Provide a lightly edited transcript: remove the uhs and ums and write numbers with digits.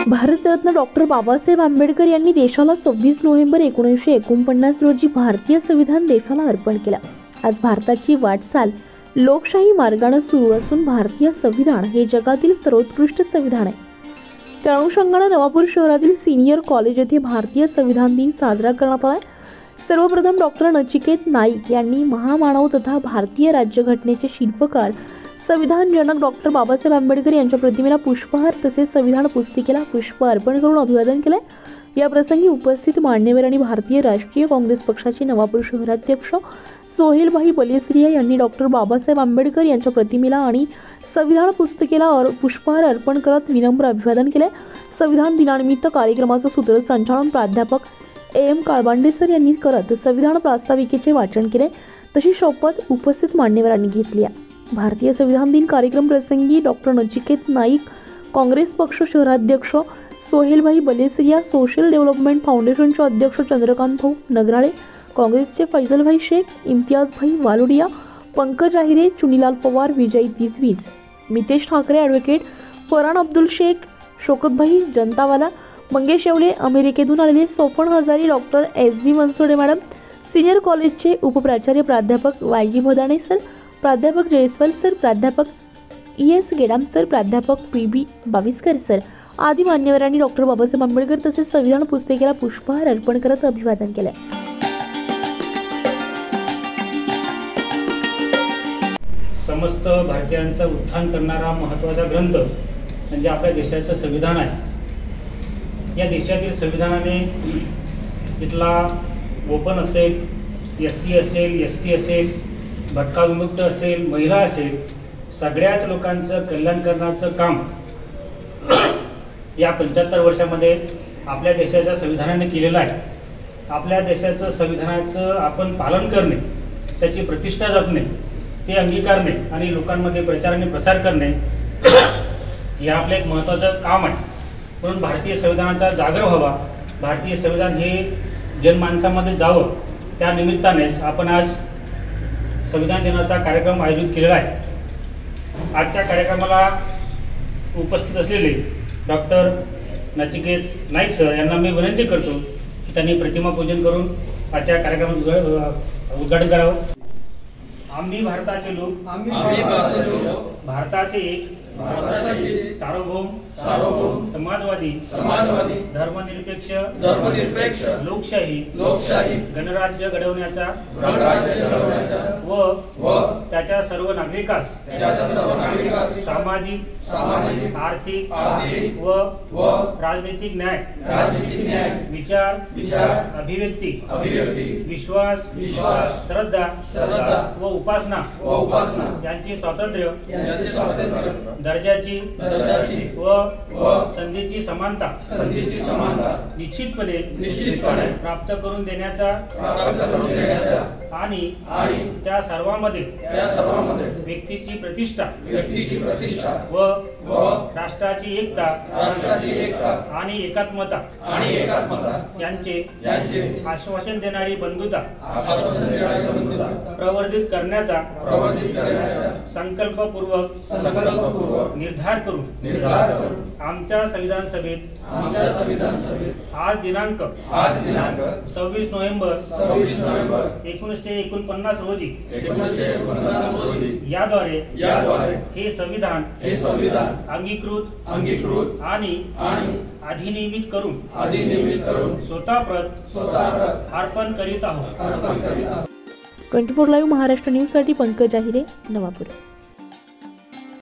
Bharat Ratna doctor Babasaheb Ambedkar यांनी देशाला 26 November 1949 रोजी भारतीय संविधान देशाला अर्पण केलं। आज भारताची वाटचाल लोकशाही मार्गाने सुरू असून भारतीय संविधान हे जगातील सर्वोत्कृष्ट संविधान आहे। त्या अनुषंगाने नवापूर शहरातील सीनियर कॉलेज येथे भारतीय संविधान दिन साजरा करण्यात आला। सर्वप्रथम डॉक्टर नचिकेत नाईक यांनी महामानव तथा भारतीय राज्यघटनेचे शिल्पकार संविधान जनक डॉक्टर बाबासाहेब आंबेडकर यांच्या प्रतिमेला पुष्पहार तसेच संविधान पुस्तिकेला पुष्प अर्पण करून अभिवादन केले। या प्रसंगी उपस्थित मान्यवरांनी भारतीय राष्ट्रीय काँग्रेस पक्षाचे नवापूर शहराध्यक्ष सोहेलभाई बलेसरिया यांनी डॉक्टर बाबासाहेब आंबेडकर यांच्या प्रतिमेला आणि संविधान पुस्तिकेला पुष्पहार अर्पण करत विनम्र अभिवादन केले। संविधान दिनानिमित्त कार्यक्रमाचे सूत्रसंचालन प्राध्यापक एम काळबांडे सर यांनी करत संविधान प्रास्ताविकेचे वाचन केले, तशी शपथ उपस्थित मान्यवरांनी घेतली। भारतीय संविधान दिन कार्यक्रम प्रसंगी डॉक्टर नचिकेत नाईक, काँग्रेस पक्ष शहराध्यक्ष सोहेलभाई बलेसरिया, सोशल डेव्हलपमेंट फाउंडेशनचे अध्यक्ष चंद्रकांत भाऊ नगराळे, काँग्रेसचे फैजलभाई शेख, इम्तियाजभाई वालोडिया, पंकज आहिरे, चुनीलाल पवार, विजय तिजवीज, मितेश ठाकरे, ॲडव्होकेट फरहान अब्दुल शेख, शोकतभाई जनतावाला, मंगेश येवले, अमेरिकेतून आलेले सोफन हजारी, डॉक्टर एस.बी. मनसोडे मॅडम, सिनियर कॉलेजचे उपप्राचार्य प्राध्यापक वाय.जी. भदाणे सर, प्राध्यापक जयस्वाल सर, प्राध्यापक E.S. गेडाम सर, प्राध्यापक P.B. बाविस्कर सर आदी मान्यवरांनी डॉक्टर बाबासाहेब आंबेडकर तसेच संविधान पुस्तिकेला पुष्पहार अर्पण करत अभिवादन केले। समस्त भारतीयांचा उत्थान करणारा महत्त्वाचा ग्रंथ म्हणजे आपल्या देशाचं संविधान आहे। या देशातील संविधानाने इथला ओपन असेल, SC असेल, ST असेल, भटका विमुक्त असेल, महिला असेल, सगळ्याच लोकांचं कल्याण करण्याचं काम या 75 वर्षामध्ये आपल्या देशाच्या संविधानाने केलेलं आहे। आपल्या देशाचं संविधानाचं आपण पालन करणे, त्याची प्रतिष्ठा जपणे, ते अंगीकारणे आणि लोकांमध्ये प्रचार आणि प्रसार करणे हे आपलं एक महत्त्वाचं काम आहे। म्हणून भारतीय संविधानाचा जागर व्हावा, भारतीय संविधान हे जनमानसामध्ये जावं, त्या निमित्तानेच आपण आज संविधान दिनाचा कार्यक्रम आयोजित केलेला आहे। आजच्या कार्यक्रमाला उपस्थित असलेले डॉक्टर नचिकेत नाईक सर यांना मी विनंती करतो की त्यांनी प्रतिमा पूजन करून आजच्या कार्यक्रमात उद्घाटन करावं। आम्ही भारताचे लोक, भारताचे एक सार्वभौम समाजवादी धर्मनिरपेक्ष लोकशाही गणराज्य घडवण्याचा व त्याच्या सर्व नागरिकास सामाजिक आर्थिक व राजनैतिक न्याय विचार अभिव्यक्ती विश्वास श्रद्धा व उपासना यांचे स्वातंत्र्य दर्जाची व संधीची समानता निश्चितपणे प्राप्त करून देण्याचा आणि त्या सर्वांमध्ये व्यक्तीची प्रतिष्ठा व राष्ट्राची एकता आणि एकात्मता यांचे आश्वासन देणारी बंधुता प्रवर्धित करण्याचा संकल्पपूर्वक निर्धार करून आमच्या संविधान सभेत आज दिनांक 26 नोव्हेंबर 1949 रोजी याद्वारे हे संविधान अंगीकृत आणि अधिनियमित करून स्वतःप्रत अर्पण करीत आहोत। 24 लाईव्ह महाराष्ट्र न्यूज साठी पंकज आहिरे, नवापूर।